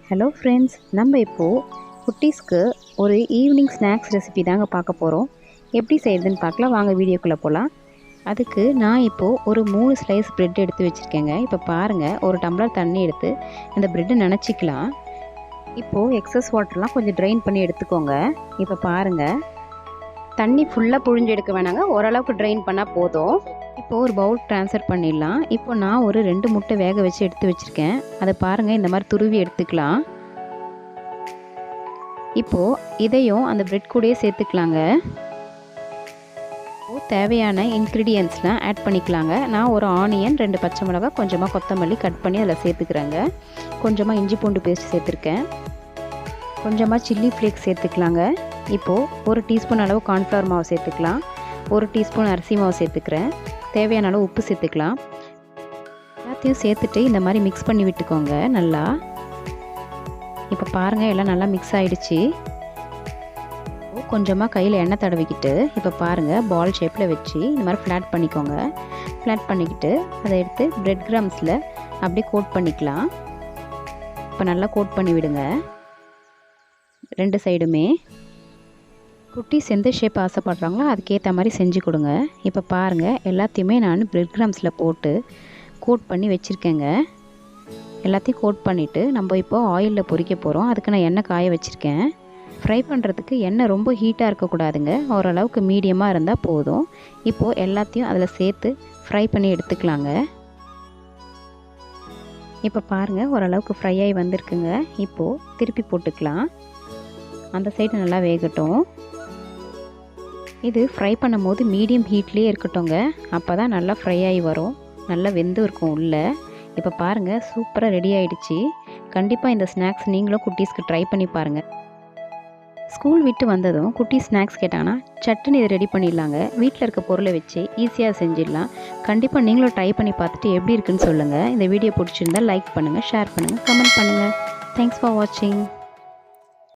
Hello friends, நம்ம இப்போது குட்டீஸ்க்கு ஒரு ஈவினிங் ஸ்நாக்ஸ் ரெசிபி தாங்க பார்க்க போகிறோம். எப்படி செய்யுதுன்னு பார்க்கலாம், வாங்க வீடியோக்குள்ளே போகலாம். அதுக்கு நான் இப்போது ஒரு 3 ஸ்லைஸ் ப்ரெட் எடுத்து வச்சுருக்கேங்க. இப்போ பாருங்கள், ஒரு டம்ளர் தண்ணி எடுத்து இந்த ப்ரெட்டை நனைச்சிக்கலாம். இப்போது எக்ஸஸ் வாட்டர்லாம் கொஞ்சம் ட்ரைன் பண்ணி எடுத்துக்கோங்க. இப்போ பாருங்கள், தண்ணி ஃபுல்லாக புழிஞ்சு எடுக்க வேணாங்க, ஓரளவுக்கு ட்ரைன் பண்ணால் போதும். இப்போது ஒரு பவுல் ட்ரான்ஸ்ஃபர் பண்ணிடலாம். இப்போ நான் ஒரு 2 முட்டை வேக வச்சு எடுத்து வச்சுருக்கேன். அதை பாருங்கள், இந்த மாதிரி துருவி எடுத்துக்கலாம். இப்போது இதையும் அந்த ப்ரெட் கூடயே சேர்த்துக்கலாங்க. தேவையான இன்க்ரீடியன்ட்ஸ்லாம் ஆட் பண்ணிக்கலாங்க. நான் ஒரு ஆனியன், 2 பச்சை மிளகாய், கொஞ்சமாக கொத்தமல்லி கட் பண்ணி அதில் சேர்த்துக்கிறேங்க. கொஞ்சமாக இஞ்சி பூண்டு பேஸ்ட் சேர்த்துருக்கேன். கொஞ்சமாக சில்லி ஃப்ளேக்ஸ் சேர்த்துக்கலாங்க. இப்போது 1 டீஸ்பூன் அளவு கார்ன்ஃப்ளவர் மாவு சேர்த்துக்கலாம். 1 டீஸ்பூன் அரிசி மாவு சேர்த்துக்கிறேன். தேவையான அளவு உப்பு சேர்த்துக்கலாம். எல்லாத்தையும் சேர்த்துட்டு இந்த மாதிரி மிக்ஸ் பண்ணி விட்டுக்கோங்க நல்லா. இப்போ பாருங்கள், எல்லாம் நல்லா மிக்ஸ் ஆகிடுச்சு. கொஞ்சமாக கையில் எண்ணெய் தடவிக்கிட்டு இப்போ பாருங்கள், பால் ஷேப்பில் வச்சு இந்த மாதிரி ஃப்ளாட் பண்ணிக்கோங்க. ஃப்ளாட் பண்ணிக்கிட்டு அதை எடுத்து பிரெட் கிரம்ஸில் அப்படியே கோட் பண்ணிக்கலாம். இப்போ நல்லா கோட் பண்ணி விடுங்க 2 சைடுமே. குட்டீஸ் எந்த ஷேப் ஆசைப்படுறாங்களோ அதுக்கேற்ற மாதிரி செஞ்சு கொடுங்க. இப்போ பாருங்கள், எல்லாத்தையுமே நான் பிரெட் கிரம்ஸில் போட்டு கோட் பண்ணி வச்சுருக்கேங்க. எல்லாத்தையும் கோட் பண்ணிவிட்டு நம்ம இப்போ ஆயிலில் பொரிக்க போகிறோம். அதுக்கு நான் எண்ணெய் காய வச்சுருக்கேன். ஃப்ரை பண்ணுறதுக்கு எண்ணெய் ரொம்ப ஹீட்டாக இருக்கக்கூடாதுங்க, ஓரளவுக்கு மீடியமாக இருந்தால் போதும். இப்போது எல்லாத்தையும் அதில் சேர்த்து ஃப்ரை பண்ணி எடுத்துக்கலாங்க. இப்போ பாருங்கள், ஓரளவுக்கு ஃப்ரை ஆகி வந்திருக்குங்க. இப்போது திருப்பி போட்டுக்கலாம். அந்த சைடு நல்லா வேகட்டும். இது ஃப்ரை பண்ணும் போது மீடியம் ஹீட்லேயே இருக்கட்டும்ங்க, அப்போ தான் நல்லா ஃப்ரை ஆகி வரும், நல்லா வெந்து இருக்கும் உள்ளே. இப்போ பாருங்கள், சூப்பராக ரெடி ஆகிடுச்சு. கண்டிப்பாக இந்த ஸ்நாக்ஸ் நீங்களும் குட்டீஸ்க்கு ட்ரை பண்ணி பாருங்கள். ஸ்கூல் விட்டு வந்ததும் குட்டீஸ் ஸ்நாக்ஸ் கேட்டாங்கன்னா சட்டுன்னு இதை ரெடி பண்ணிடலாங்க. வீட்டில் இருக்க பொருளை வச்சு ஈஸியாக செஞ்சிடலாம். கண்டிப்பாக நீங்களும் ட்ரை பண்ணி பார்த்துட்டு எப்படி இருக்குன்னு சொல்லுங்கள். இந்த வீடியோ பிடிச்சிருந்தால் லைக் பண்ணுங்கள், ஷேர் பண்ணுங்கள், கமெண்ட் பண்ணுங்கள். தேங்க்ஸ் ஃபார் வாட்சிங்.